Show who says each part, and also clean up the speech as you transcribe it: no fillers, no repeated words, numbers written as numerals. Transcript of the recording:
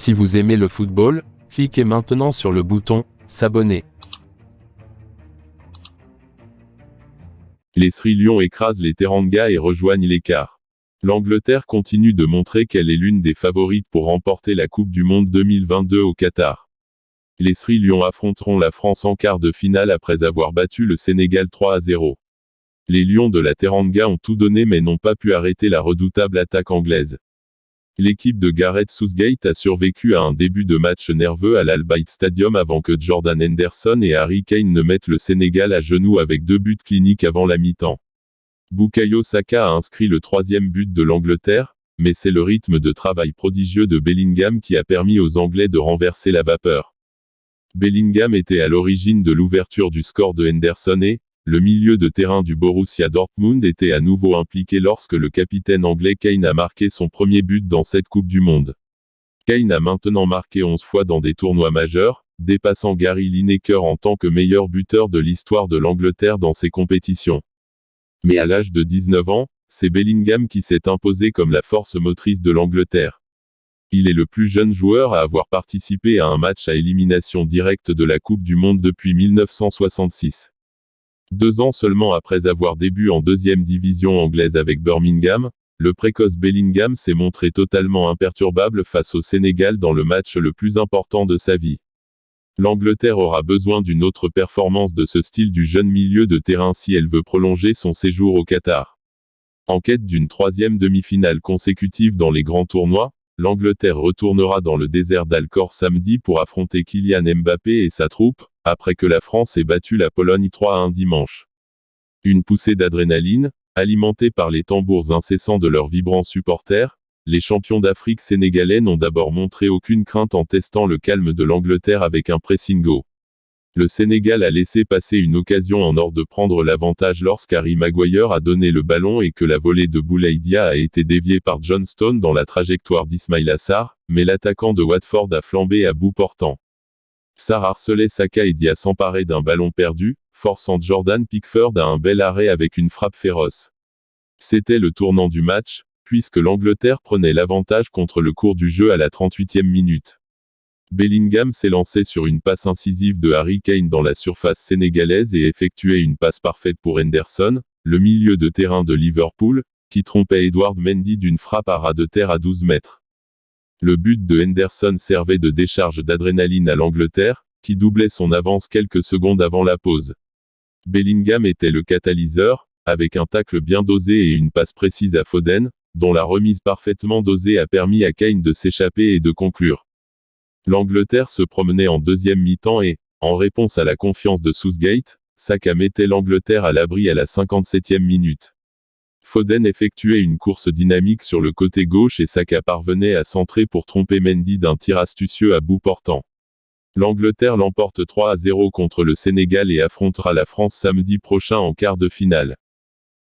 Speaker 1: Si vous aimez le football, cliquez maintenant sur le bouton « S'abonner ».
Speaker 2: Les Sri Lions écrasent les Teranga et rejoignent les quarts. L'Angleterre continue de montrer qu'elle est l'une des favorites pour remporter la Coupe du Monde 2022 au Qatar. Les Sri Lions affronteront la France en quart de finale après avoir battu le Sénégal 3-0. Les Lions de la Teranga ont tout donné mais n'ont pas pu arrêter la redoutable attaque anglaise. L'équipe de Gareth Southgate a survécu à un début de match nerveux à l'Al Bayt Stadium avant que Jordan Henderson et Harry Kane ne mettent le Sénégal à genoux avec 2 buts cliniques avant la mi-temps. Bukayo Saka a inscrit le 3e but de l'Angleterre, mais c'est le rythme de travail prodigieux de Bellingham qui a permis aux Anglais de renverser la vapeur. Bellingham était à l'origine de l'ouverture du score de Henderson et, le milieu de terrain du Borussia Dortmund était à nouveau impliqué lorsque le capitaine anglais Kane a marqué son premier but dans cette Coupe du Monde. Kane a maintenant marqué 11 fois dans des tournois majeurs, dépassant Gary Lineker en tant que meilleur buteur de l'histoire de l'Angleterre dans ces compétitions. Mais à l'âge de 19 ans, c'est Bellingham qui s'est imposé comme la force motrice de l'Angleterre. Il est le plus jeune joueur à avoir participé à un match à élimination directe de la Coupe du Monde depuis 1966. 2 ans seulement après avoir débuté en 2e division anglaise avec Birmingham, le précoce Bellingham s'est montré totalement imperturbable face au Sénégal dans le match le plus important de sa vie. L'Angleterre aura besoin d'une autre performance de ce style du jeune milieu de terrain si elle veut prolonger son séjour au Qatar. En quête d'une 3e demi-finale consécutive dans les grands tournois, l'Angleterre retournera dans le désert d'Al-Khor samedi pour affronter Kylian Mbappé et sa troupe, après que la France ait battu la Pologne 3-1 dimanche. Une poussée d'adrénaline, alimentée par les tambours incessants de leurs vibrants supporters, les champions d'Afrique sénégalais n'ont d'abord montré aucune crainte en testant le calme de l'Angleterre avec un pressing haut. Le Sénégal a laissé passer une occasion en or de prendre l'avantage lorsqu'Harry Maguire a donné le ballon et que la volée de Boulaye Dia a été déviée par John Stones dans la trajectoire d'Ismaïla Sarr, mais l'attaquant de Watford a flambé à bout portant. Sarr harcelait Saka et Dia s'emparer d'un ballon perdu, forçant Jordan Pickford à un bel arrêt avec une frappe féroce. C'était le tournant du match, puisque l'Angleterre prenait l'avantage contre le cours du jeu à la 38e minute. Bellingham s'est lancé sur une passe incisive de Harry Kane dans la surface sénégalaise et effectué une passe parfaite pour Henderson, le milieu de terrain de Liverpool, qui trompait Edouard Mendy d'une frappe à ras de terre à 12 mètres. Le but de Henderson servait de décharge d'adrénaline à l'Angleterre, qui doublait son avance quelques secondes avant la pause. Bellingham était le catalyseur, avec un tacle bien dosé et une passe précise à Foden, dont la remise parfaitement dosée a permis à Kane de s'échapper et de conclure. L'Angleterre se promenait en 2e mi-temps et, en réponse à la confiance de Southgate, Saka mettait l'Angleterre à l'abri à la 57e minute. Foden effectuait une course dynamique sur le côté gauche et Saka parvenait à centrer pour tromper Mendy d'un tir astucieux à bout portant. L'Angleterre l'emporte 3-0 contre le Sénégal et affrontera la France samedi prochain en quart de finale.